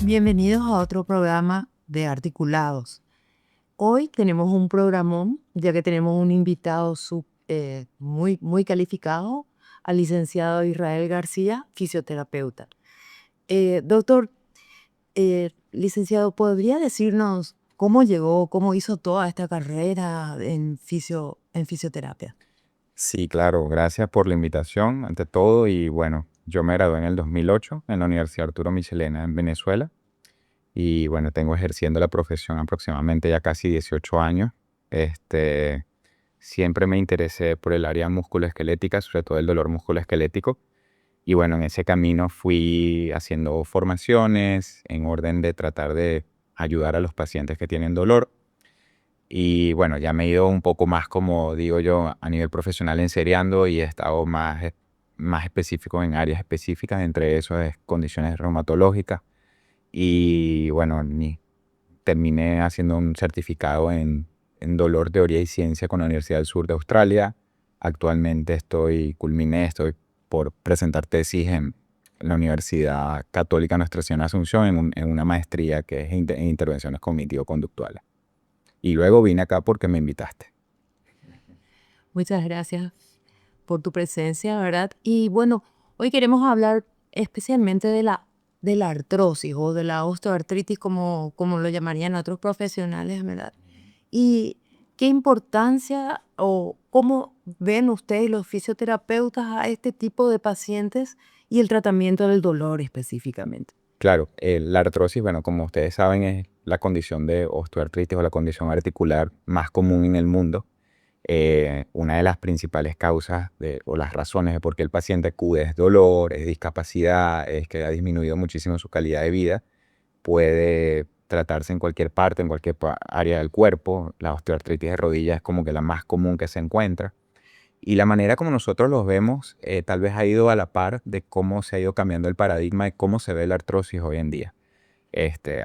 Bienvenidos a otro programa de Articulados. Hoy tenemos un programón, ya que tenemos un invitado muy calificado, al licenciado Israel García, fisioterapeuta. Doctor, licenciado, ¿podría decirnos cómo llegó, cómo hizo toda esta carrera en fisioterapia? Sí, claro, gracias por la invitación, ante todo. Y bueno, yo me gradué en el 2008 en la Universidad Arturo Michelena en Venezuela. Y bueno, tengo ejerciendo la profesión aproximadamente ya casi 18 años. Este, Siempre me interesé por el área musculoesquelética, sobre todo el dolor musculoesquelético. Y bueno, en ese camino fui haciendo formaciones en orden de tratar de ayudar a los pacientes que tienen dolor. Y bueno, ya me he ido un poco más, como digo yo, a nivel profesional enseriando y he estado más específico en áreas específicas, entre eso es condiciones reumatológicas. Y bueno, terminé haciendo un certificado en dolor, teoría y ciencia con la Universidad del Sur de Australia. Actualmente estoy por presentar tesis en la Universidad Católica Nuestra Señora de Asunción en una maestría que es en intervenciones cognitivo-conductuales. Y luego vine acá porque me invitaste. Muchas gracias por tu presencia, ¿verdad? Y bueno, hoy queremos hablar especialmente de la artrosis o de la osteoartritis, como lo llamarían otros profesionales, ¿verdad? Y qué importancia o cómo ven ustedes los fisioterapeutas a este tipo de pacientes y el tratamiento del dolor específicamente. Claro, la artrosis, bueno, como ustedes saben, es la condición de osteoartritis o la condición articular más común en el mundo. Una de las principales causas o las razones de por qué el paciente acude es dolor, es discapacidad, es que ha disminuido muchísimo su calidad de vida. Puede tratarse en cualquier parte, en cualquier área del cuerpo. La osteoartritis de rodilla es como que la más común que se encuentra. Y la manera como nosotros los vemos tal vez ha ido a la par de cómo se ha ido cambiando el paradigma de cómo se ve la artrosis hoy en día.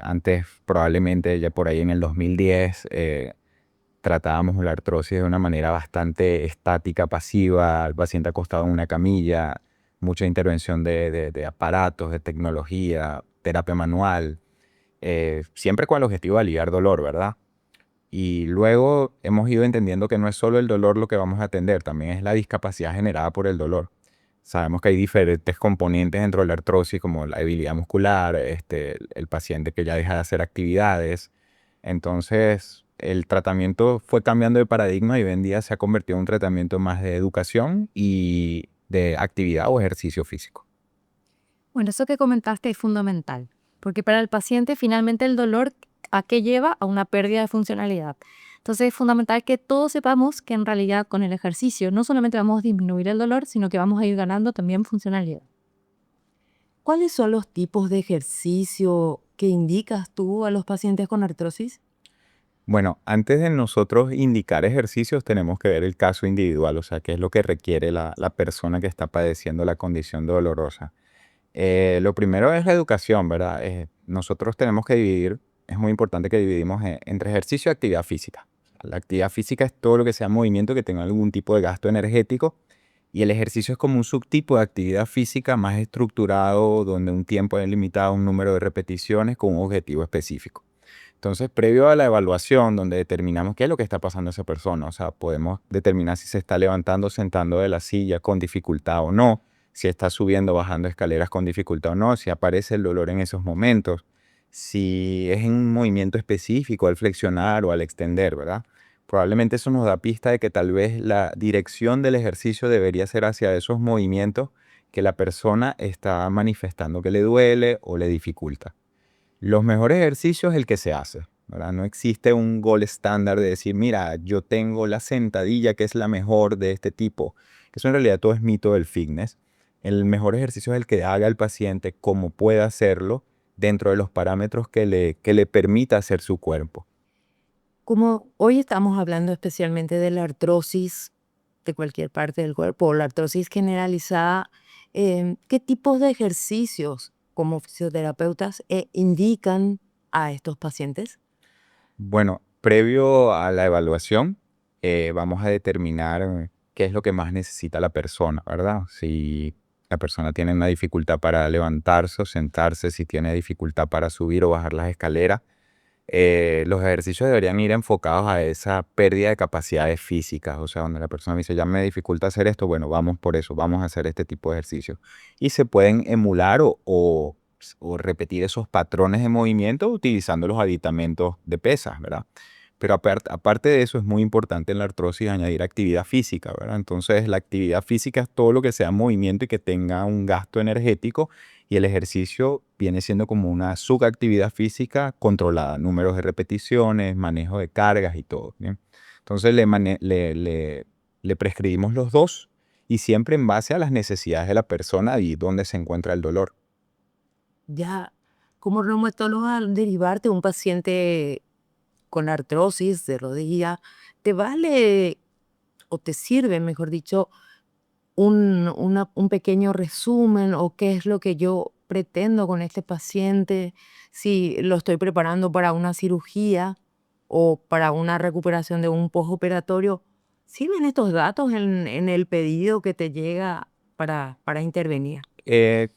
Antes, probablemente ya por ahí en el 2010, tratábamos la artrosis de una manera bastante estática, pasiva, al paciente acostado en una camilla, mucha intervención de aparatos, de tecnología, terapia manual, siempre con el objetivo de aliviar dolor, ¿verdad? Y luego hemos ido entendiendo que no es solo el dolor lo que vamos a atender, también es la discapacidad generada por el dolor. Sabemos que hay diferentes componentes dentro de la artrosis, como la debilidad muscular, el paciente que ya deja de hacer actividades. Entonces, el tratamiento fue cambiando de paradigma y hoy en día se ha convertido en un tratamiento más de educación y de actividad o ejercicio físico. Bueno, eso que comentaste es fundamental, porque para el paciente finalmente el dolor a qué lleva a una pérdida de funcionalidad. Entonces es fundamental que todos sepamos que en realidad con el ejercicio no solamente vamos a disminuir el dolor, sino que vamos a ir ganando también funcionalidad. ¿Cuáles son los tipos de ejercicio que indicas tú a los pacientes con artrosis? Bueno, antes de nosotros indicar ejercicios, tenemos que ver el caso individual, o sea, qué es lo que requiere la persona que está padeciendo la condición dolorosa. Lo primero es la educación, ¿verdad? Nosotros tenemos que dividir, es muy importante que dividimos entre ejercicio y actividad física. La actividad física es todo lo que sea movimiento que tenga algún tipo de gasto energético y el ejercicio es como un subtipo de actividad física más estructurado, donde un tiempo es limitado, un número de repeticiones con un objetivo específico. Entonces, previo a la evaluación, donde determinamos qué es lo que está pasando a esa persona, o sea, podemos determinar si se está levantando o sentando de la silla con dificultad o no, si está subiendo o bajando escaleras con dificultad o no, si aparece el dolor en esos momentos, si es en un movimiento específico al flexionar o al extender, ¿verdad? Probablemente eso nos da pista de que tal vez la dirección del ejercicio debería ser hacia esos movimientos que la persona está manifestando que le duele o le dificulta. Los mejores ejercicios es el que se hace, ¿verdad? No existe un gol estándar de decir, mira, yo tengo la sentadilla que es la mejor de este tipo. Eso en realidad todo es mito del fitness. El mejor ejercicio es el que haga el paciente como pueda hacerlo dentro de los parámetros que le permita hacer su cuerpo. Como hoy estamos hablando especialmente de la artrosis de cualquier parte del cuerpo o la artrosis generalizada, ¿qué tipos de ejercicios como fisioterapeutas indican a estos pacientes? Bueno, previo a la evaluación, vamos a determinar qué es lo que más necesita la persona, ¿verdad? Si la persona tiene una dificultad para levantarse o sentarse, si tiene dificultad para subir o bajar las escaleras, los ejercicios deberían ir enfocados a esa pérdida de capacidades físicas. O sea, donde la persona dice, ya me dificulta hacer esto, bueno, vamos por eso, vamos a hacer este tipo de ejercicios. Y se pueden emular o repetir esos patrones de movimiento utilizando los aditamentos de pesas, ¿verdad? Pero aparte de eso, es muy importante en la artrosis añadir actividad física, ¿verdad? Entonces, la actividad física es todo lo que sea movimiento y que tenga un gasto energético, y el ejercicio viene siendo como una subactividad física controlada, números de repeticiones, manejo de cargas y todo, ¿bien? Entonces, le prescribimos los dos y siempre en base a las necesidades de la persona y dónde se encuentra el dolor. Ya, como reumatólogo, al derivarte un paciente con artrosis de rodilla, ¿te vale o te sirve, mejor dicho, un pequeño resumen o qué es lo que yo pretendo con este paciente? Si lo estoy preparando para una cirugía o para una recuperación de un postoperatorio, ¿sirven estos datos en el pedido que te llega para intervenir?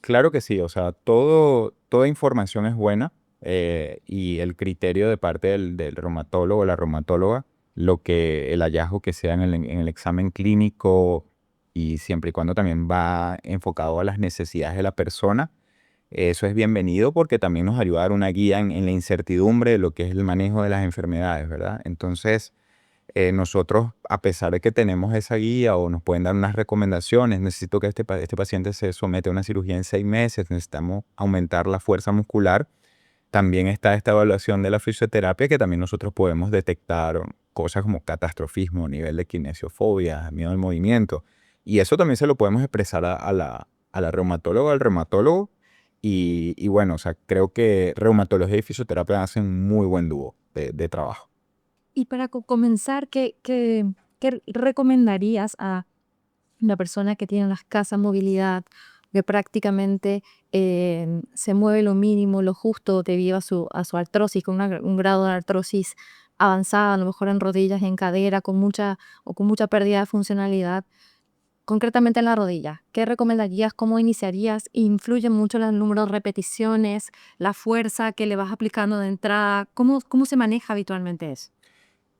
Claro que sí, o sea, toda información es buena, y el criterio de parte del reumatólogo o la reumatóloga, el hallazgo que sea en el examen clínico, y siempre y cuando también va enfocado a las necesidades de la persona, eso es bienvenido porque también nos ayuda a dar una guía en la incertidumbre de lo que es el manejo de las enfermedades, ¿verdad? Entonces, nosotros, a pesar de que tenemos esa guía o nos pueden dar unas recomendaciones, necesito que este paciente se somete a una cirugía en 6 meses, necesitamos aumentar la fuerza muscular, también está esta evaluación de la fisioterapia, que también nosotros podemos detectar cosas como catastrofismo, nivel de kinesiofobia, miedo al movimiento. Y eso también se lo podemos expresar a la reumatóloga, al reumatólogo. Y bueno, o sea, creo que reumatología y fisioterapia hacen un muy buen dúo de trabajo. Y para comenzar, ¿qué recomendarías a una persona que tiene una escasa movilidad, que prácticamente se mueve lo mínimo, lo justo debido a su artrosis, con un grado de artrosis avanzada, a lo mejor en rodillas, en cadera, con mucha pérdida de funcionalidad, concretamente en la rodilla? ¿Qué recomendarías? ¿Cómo iniciarías? ¿Influye mucho el número de repeticiones, la fuerza que le vas aplicando de entrada? ¿Cómo se maneja habitualmente eso?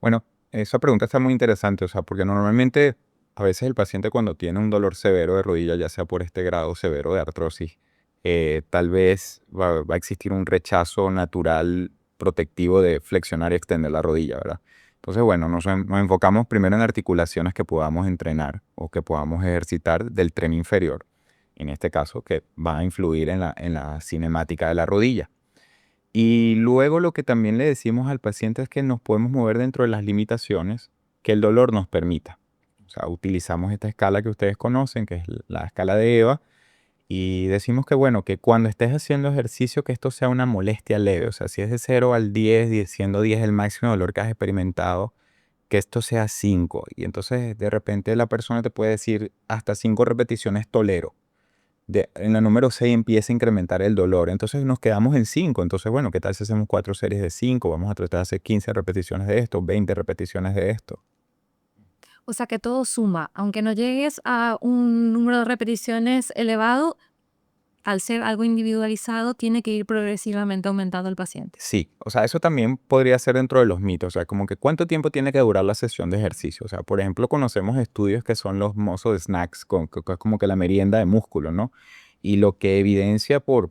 Bueno, esa pregunta está muy interesante, o sea, porque normalmente a veces el paciente, cuando tiene un dolor severo de rodilla, ya sea por este grado severo de artrosis, tal vez va a existir un rechazo natural protectivo de flexionar y extender la rodilla, ¿verdad? Entonces, bueno, nos enfocamos primero en articulaciones que podamos entrenar o que podamos ejercitar del tren inferior, en este caso, que va a influir en la cinemática de la rodilla. Y luego, lo que también le decimos al paciente es que nos podemos mover dentro de las limitaciones que el dolor nos permita. O sea, utilizamos esta escala que ustedes conocen, que es la escala de EVA, y decimos que, bueno, que cuando estés haciendo ejercicio, que esto sea una molestia leve. O sea, si es de 0 al 10, siendo 10 el máximo dolor que has experimentado, que esto sea 5. Y entonces, de repente, la persona te puede decir, hasta 5 repeticiones tolero. En la número 6 empieza a incrementar el dolor. Entonces nos quedamos en 5. Entonces, bueno, ¿qué tal si hacemos 4 series de 5? Vamos a tratar de hacer 15 repeticiones de esto, 20 repeticiones de esto. O sea que todo suma, aunque no llegues a un número de repeticiones elevado, al ser algo individualizado, tiene que ir progresivamente aumentando el paciente. Sí, o sea, eso también podría ser dentro de los mitos. O sea, como que cuánto tiempo tiene que durar la sesión de ejercicio. O sea, por ejemplo, conocemos estudios que son los muscle snacks, que es como que la merienda de músculo, ¿no? Y lo que evidencia por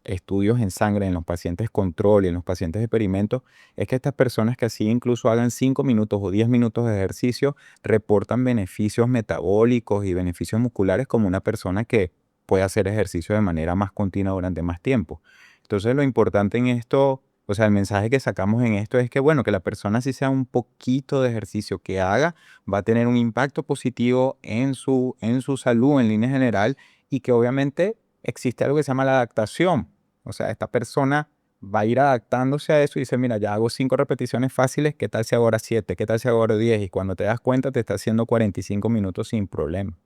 estudios en sangre en los pacientes control y en los pacientes de experimento, es que estas personas que así incluso hagan 5 minutos o 10 minutos de ejercicio, reportan beneficios metabólicos y beneficios musculares como una persona que puede hacer ejercicio de manera más continua durante más tiempo. Entonces, lo importante en esto, o sea, el mensaje que sacamos en esto es que, bueno, que la persona, si sea un poquito de ejercicio que haga, va a tener un impacto positivo en su salud en línea general, y que obviamente existe algo que se llama la adaptación. O sea, esta persona va a ir adaptándose a eso y dice, mira, ya hago 5 repeticiones fáciles, ¿qué tal si hago ahora 7? ¿Qué tal si hago ahora 10? Y cuando te das cuenta, te está haciendo 45 minutos sin problema.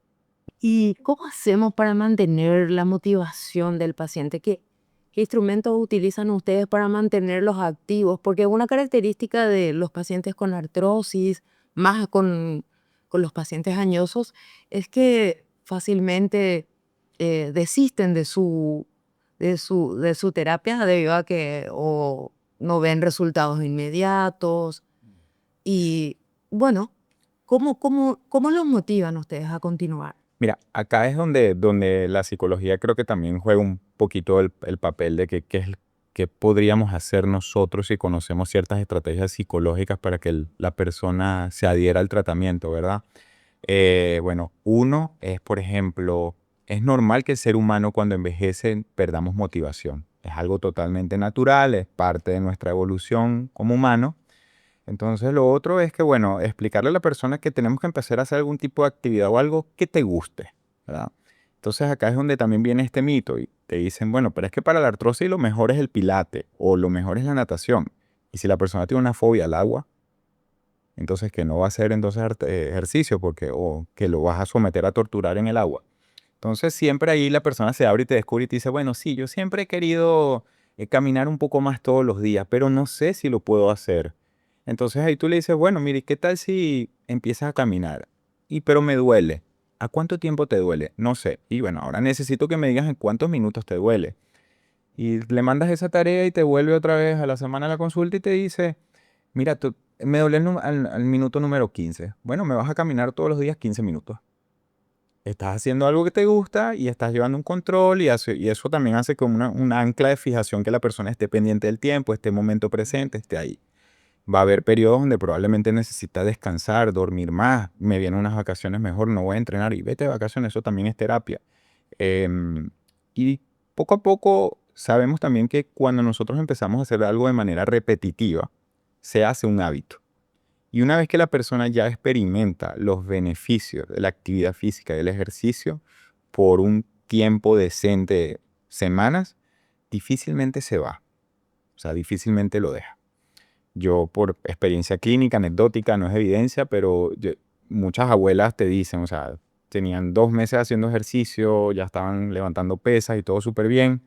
¿Y cómo hacemos para mantener la motivación del paciente? ¿Qué instrumentos utilizan ustedes para mantenerlos activos? Porque una característica de los pacientes con artrosis, más con los pacientes añosos, es que fácilmente desisten de su terapia debido a que o no ven resultados inmediatos. Y bueno, ¿cómo los motivan ustedes a continuar? Mira, acá es donde la psicología creo que también juega un poquito el papel de qué podríamos hacer nosotros si conocemos ciertas estrategias psicológicas para que la persona se adhiera al tratamiento, ¿verdad? Bueno, uno es, por ejemplo, es normal que el ser humano cuando envejece perdamos motivación. Es algo totalmente natural, es parte de nuestra evolución como humano. Entonces lo otro es que, bueno, explicarle a la persona que tenemos que empezar a hacer algún tipo de actividad o algo que te guste, ¿verdad? Entonces acá es donde también viene este mito y te dicen, bueno, pero es que para la artrosis lo mejor es el pilate o lo mejor es la natación. Y si la persona tiene una fobia al agua, entonces que no va a hacer entonces ejercicio porque o que lo vas a someter a torturar en el agua. Entonces siempre ahí la persona se abre y te descubre y te dice, bueno, sí, yo siempre he querido caminar un poco más todos los días, pero no sé si lo puedo hacer. Entonces ahí tú le dices, bueno, mire, ¿qué tal si empiezas a caminar? Y pero me duele. ¿A cuánto tiempo te duele? No sé. Y bueno, ahora necesito que me digas en cuántos minutos te duele. Y le mandas esa tarea y te vuelve otra vez a la semana a la consulta y te dice, mira, me duele al minuto número 15. Bueno, me vas a caminar todos los días 15 minutos. Estás haciendo algo que te gusta y estás llevando un control y eso también hace como una ancla de fijación que la persona esté pendiente del tiempo, esté en momento presente, esté ahí. Va a haber periodos donde probablemente necesita descansar, dormir más, me vienen unas vacaciones mejor, no voy a entrenar y vete de vacaciones, eso también es terapia. Em, y poco a poco sabemos también que cuando nosotros empezamos a hacer algo de manera repetitiva, se hace un hábito. Y una vez que la persona ya experimenta los beneficios de la actividad física y del ejercicio por un tiempo decente, semanas, difícilmente se va. O sea, difícilmente lo deja. Yo por experiencia clínica, anecdótica, no es evidencia, pero muchas abuelas te dicen, o sea, tenían 2 meses haciendo ejercicio, ya estaban levantando pesas y todo súper bien,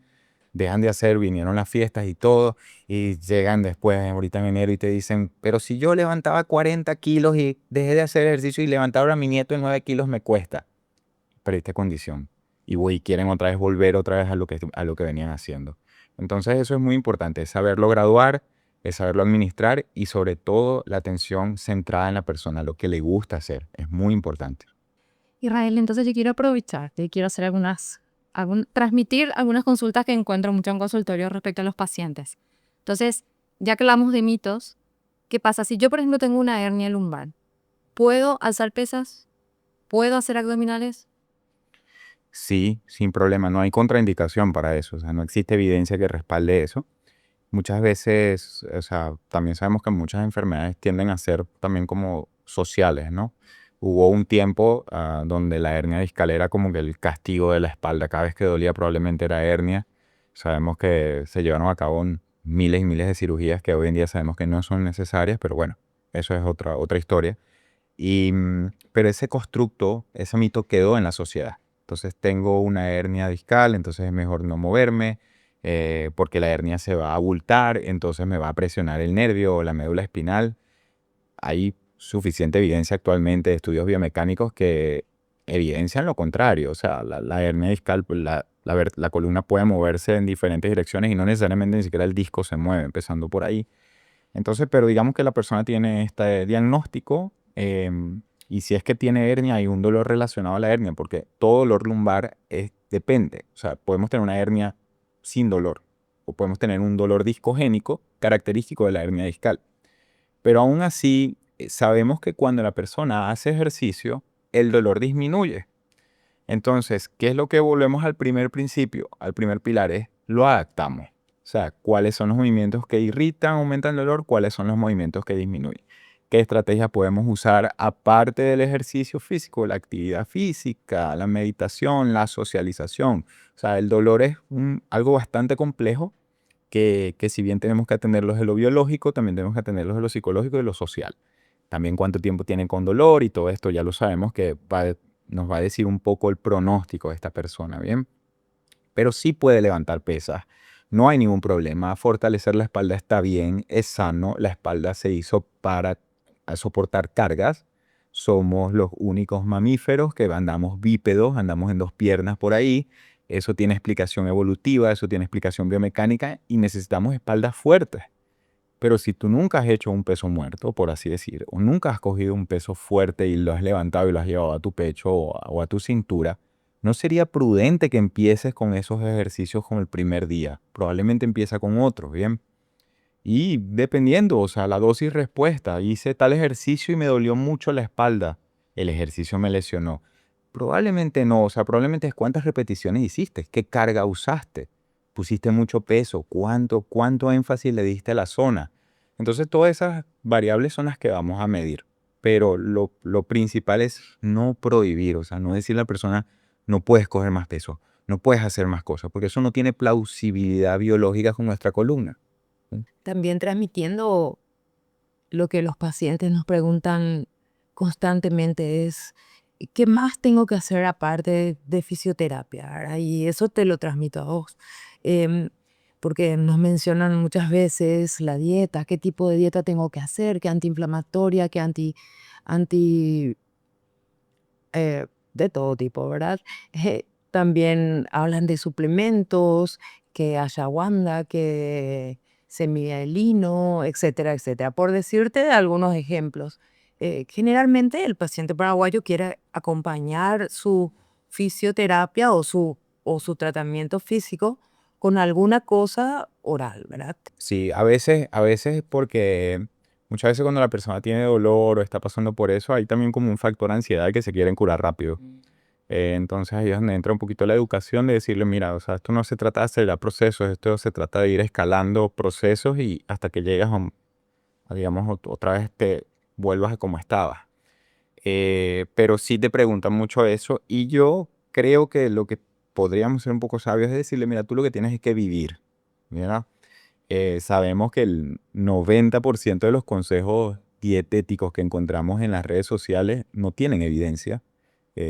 dejan de hacer, vinieron las fiestas y todo, y llegan después, ahorita en enero, y te dicen, pero si yo levantaba 40 kilos y dejé de hacer ejercicio y levantar ahora a mi nieto en 9 kilos me cuesta. Perdiste condición. Y quieren otra vez volver otra vez a lo que venían haciendo. Entonces eso es muy importante, es saberlo graduar, es saberlo administrar y sobre todo la atención centrada en la persona, lo que le gusta hacer. Es muy importante. Israel, entonces yo quiero aprovechar, te quiero hacer transmitir algunas consultas que encuentro mucho en consultorio respecto a los pacientes. Entonces, ya que hablamos de mitos, ¿qué pasa? Si yo, por ejemplo, tengo una hernia lumbar, ¿puedo alzar pesas? ¿Puedo hacer abdominales? Sí, sin problema, no hay contraindicación para eso, o sea, no existe evidencia que respalde eso. Muchas veces, o sea, también sabemos que muchas enfermedades tienden a ser también como sociales, ¿no? Hubo un tiempo donde la hernia discal era como que el castigo de la espalda. Cada vez que dolía probablemente era hernia. Sabemos que se llevaron a cabo miles y miles de cirugías que hoy en día sabemos que no son necesarias, pero bueno, eso es otra historia. Pero ese constructo, ese mito quedó en la sociedad. Entonces tengo una hernia discal, entonces es mejor no moverme porque la hernia se va a abultar, entonces me va a presionar el nervio o la médula espinal. Hay suficiente evidencia actualmente de estudios biomecánicos que evidencian lo contrario. O sea, la hernia discal, pues, la columna puede moverse en diferentes direcciones y no necesariamente ni siquiera el disco se mueve, empezando por ahí. Entonces, pero digamos que la persona tiene este diagnóstico y si es que tiene hernia, hay un dolor relacionado a la hernia, porque todo dolor lumbar depende. O sea, podemos tener una hernia sin dolor o podemos tener un dolor discogénico característico de la hernia discal. Pero aún así, sabemos que cuando la persona hace ejercicio, el dolor disminuye. Entonces, ¿qué es lo que volvemos al primer principio? Al primer pilar es lo adaptamos. O sea, cuáles son los movimientos que irritan, aumentan el dolor, cuáles son los movimientos que disminuyen. ¿Qué estrategias podemos usar aparte del ejercicio físico, la actividad física, la meditación, la socialización? O sea, el dolor es algo bastante complejo que si bien tenemos que atenderlos de lo biológico, también tenemos que atenderlos de lo psicológico y de lo social. También cuánto tiempo tienen con dolor y todo esto ya lo sabemos que nos va a decir un poco el pronóstico de esta persona, ¿bien? Pero sí puede levantar pesas, no hay ningún problema. Fortalecer la espalda está bien, es sano. La espalda se hizo para soportar cargas. Somos los únicos mamíferos que andamos bípedos, andamos en 2 piernas por ahí. Eso tiene explicación evolutiva, eso tiene explicación biomecánica y necesitamos espaldas fuertes. Pero si tú nunca has hecho un peso muerto, por así decir, o nunca has cogido un peso fuerte y lo has levantado y lo has llevado a tu pecho o a tu cintura, no sería prudente que empieces con esos ejercicios como el primer día. Probablemente empieza con otros, ¿bien? Y dependiendo, o sea, la dosis respuesta. Hice tal ejercicio y me dolió mucho la espalda. El ejercicio me lesionó. Probablemente no, o sea, probablemente es cuántas repeticiones hiciste, qué carga usaste, pusiste mucho peso, cuánto énfasis le diste a la zona. Entonces, todas esas variables son las que vamos a medir. Pero lo principal es no prohibir, o sea, no decirle a la persona, no puedes coger más peso, no puedes hacer más cosas, porque eso no tiene plausibilidad biológica con nuestra columna. También transmitiendo lo que los pacientes nos preguntan constantemente es, ¿qué más tengo que hacer aparte de fisioterapia? ¿Verdad? Y eso te lo transmito a vos. Em, Porque nos mencionan muchas veces la dieta, qué tipo de dieta tengo que hacer, qué antiinflamatoria, qué anti de todo tipo, ¿verdad? También hablan de suplementos, que ashwagandha, que semilla de lino, etcétera, etcétera. Por decirte algunos ejemplos. Generalmente el paciente paraguayo quiere acompañar su fisioterapia o su tratamiento físico con alguna cosa oral, ¿verdad? Sí, a veces porque muchas veces cuando la persona tiene dolor o está pasando por eso, hay también como un factor ansiedad que se quieren curar rápido. Entonces ahí es donde entra un poquito la educación de decirle, mira, o sea, esto no se trata de acelerar procesos, esto se trata de ir escalando procesos y hasta que llegas digamos, otra vez te vuelvas a como estabas. Pero sí te preguntan mucho eso y yo creo que lo que podríamos ser un poco sabios es decirle, mira, tú lo que tienes es que vivir, ¿verdad? Sabemos que el 90% de los consejos dietéticos que encontramos en las redes sociales no tienen evidencia,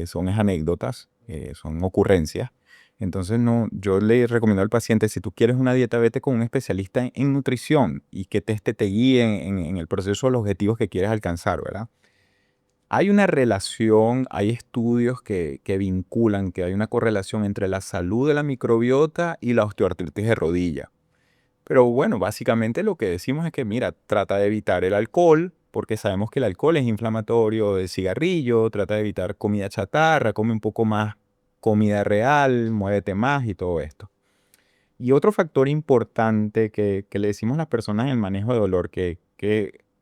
son anécdotas, son ocurrencias. Entonces, no, yo le recomiendo al paciente, si tú quieres una dieta, vete con un especialista en nutrición y que te guíe en el proceso de los objetivos que quieres alcanzar, ¿verdad? Hay una relación, hay estudios que vinculan que hay una correlación entre la salud de la microbiota y la osteoartritis de rodilla. Pero bueno, básicamente lo que decimos es que, mira, trata de evitar el alcohol, porque sabemos que el alcohol es inflamatorio, el cigarrillo, trata de evitar comida chatarra, come un poco más comida real, muévete más y todo esto. Y otro factor importante que le decimos a las personas en el manejo de dolor, que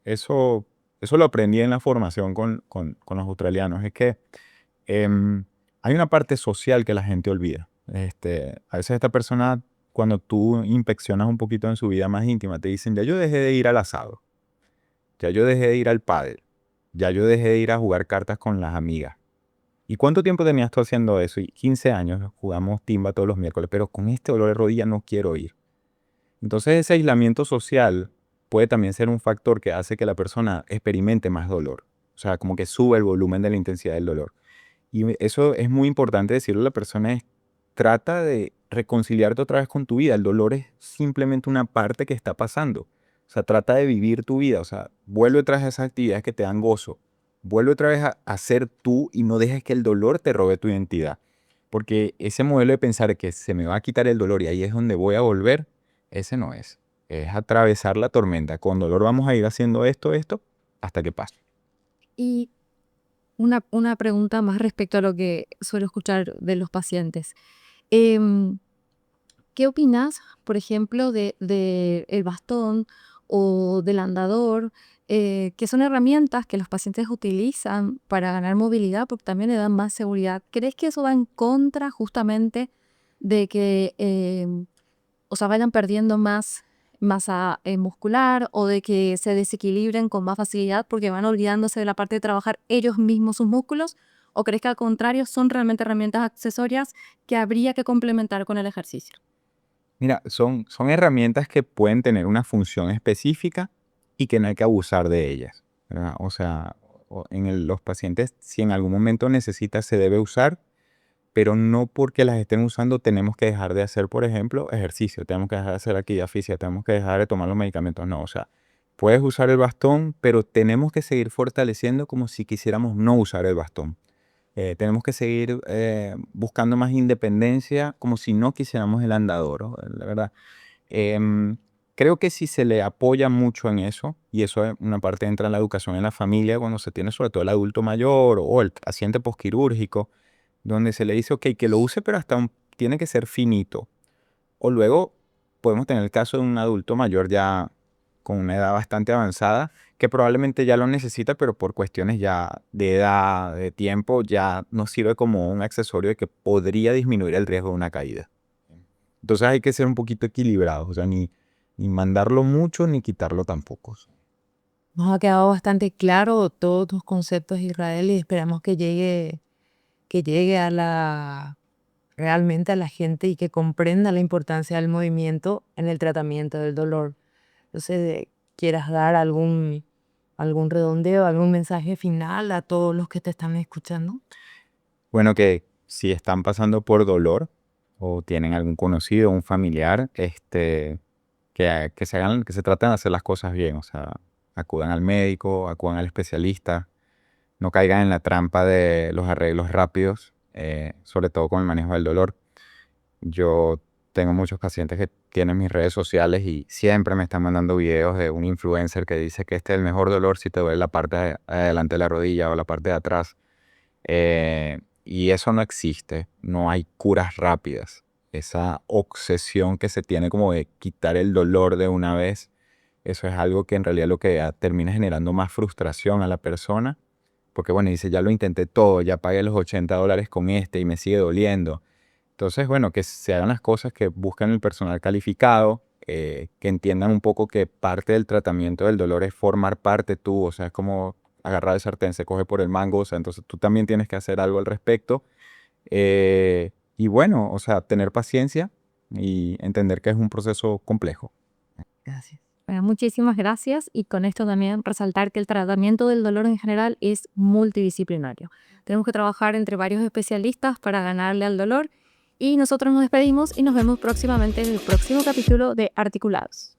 eso lo aprendí en la formación con los australianos, es que em, hay una parte social que la gente olvida. A veces esta persona, cuando tú inspeccionas un poquito en su vida más íntima, te dicen, ya yo dejé de ir al asado, ya yo dejé de ir al pádel, ya yo dejé de ir a jugar cartas con las amigas. ¿Y cuánto tiempo tenías tú haciendo eso? Y 15 años, jugamos timba todos los miércoles, pero con este dolor de rodilla no quiero ir. Entonces ese aislamiento social puede también ser un factor que hace que la persona experimente más dolor. O sea, como que sube el volumen de la intensidad del dolor. Y eso es muy importante decirle a la persona, es, trata de reconciliarte otra vez con tu vida. El dolor es simplemente una parte que está pasando. O sea, trata de vivir tu vida. O sea, vuelve otra vez a esas actividades que te dan gozo. Vuelve otra vez a ser tú y no dejes que el dolor te robe tu identidad. Porque ese modelo de pensar que se me va a quitar el dolor y ahí es donde voy a volver, ese no es. Es atravesar la tormenta. Con dolor vamos a ir haciendo esto, hasta que pase. Y una pregunta más respecto a lo que suelo escuchar de los pacientes. Em, ¿Qué opinas, por ejemplo, de el bastón o del andador, que son herramientas que los pacientes utilizan para ganar movilidad porque también le dan más seguridad? ¿Crees que eso va en contra justamente de que o sea, vayan perdiendo más masa muscular o de que se desequilibren con más facilidad porque van olvidándose de la parte de trabajar ellos mismos sus músculos? ¿O crees que al contrario son realmente herramientas accesorias que habría que complementar con el ejercicio? Mira, son herramientas que pueden tener una función específica y que no hay que abusar de ellas, ¿verdad? O sea, los pacientes, si en algún momento necesita, se debe usar, pero no porque las estén usando tenemos que dejar de hacer, por ejemplo, ejercicio, tenemos que dejar de hacer actividad física, tenemos que dejar de tomar los medicamentos. No, o sea, puedes usar el bastón, pero tenemos que seguir fortaleciendo como si quisiéramos no usar el bastón. Tenemos que seguir buscando más independencia como si no quisiéramos el andador, ¿no? La verdad. Em, Creo que si se le apoya mucho en eso, y eso es una parte entra en la educación en la familia, cuando se tiene sobre todo el adulto mayor o el paciente posquirúrgico, donde se le dice, ok, que lo use, pero tiene que ser finito. O luego podemos tener el caso de un adulto mayor ya con una edad bastante avanzada, que probablemente ya lo necesita, pero por cuestiones ya de edad, de tiempo, ya no sirve como un accesorio que podría disminuir el riesgo de una caída. Entonces hay que ser un poquito equilibrados, o sea, ni mandarlo mucho ni quitarlo tampoco. Nos ha quedado bastante claro todos tus conceptos, Israel, y esperamos que llegue realmente a la gente y que comprenda la importancia del movimiento en el tratamiento del dolor. Entonces, ¿quieras dar algún redondeo, algún mensaje final a todos los que te están escuchando? Bueno, que si están pasando por dolor o tienen algún conocido, un familiar, que se traten de hacer las cosas bien, o sea, acudan al médico, acudan al especialista, no caigan en la trampa de los arreglos rápidos, sobre todo con el manejo del dolor. Yo tengo muchos pacientes que tienen mis redes sociales y siempre me están mandando videos de un influencer que dice que este es el mejor dolor si te duele la parte de adelante de la rodilla o la parte de atrás. Y eso no existe, no hay curas rápidas. Esa obsesión que se tiene como de quitar el dolor de una vez, eso es algo que en realidad lo que termina generando más frustración a la persona, porque bueno, dice, ya lo intenté todo, ya pagué los $80 con y me sigue doliendo. Entonces, bueno, que se hagan las cosas, que busquen el personal calificado, que entiendan un poco que parte del tratamiento del dolor es formar parte tú, o sea, es como agarrar el sartén, se coge por el mango, o sea, entonces tú también tienes que hacer algo al respecto. Y bueno, o sea, tener paciencia y entender que es un proceso complejo. Gracias. Bueno, muchísimas gracias y con esto también resaltar que el tratamiento del dolor en general es multidisciplinario. Tenemos que trabajar entre varios especialistas para ganarle al dolor y nosotros nos despedimos y nos vemos próximamente en el próximo capítulo de Articulados.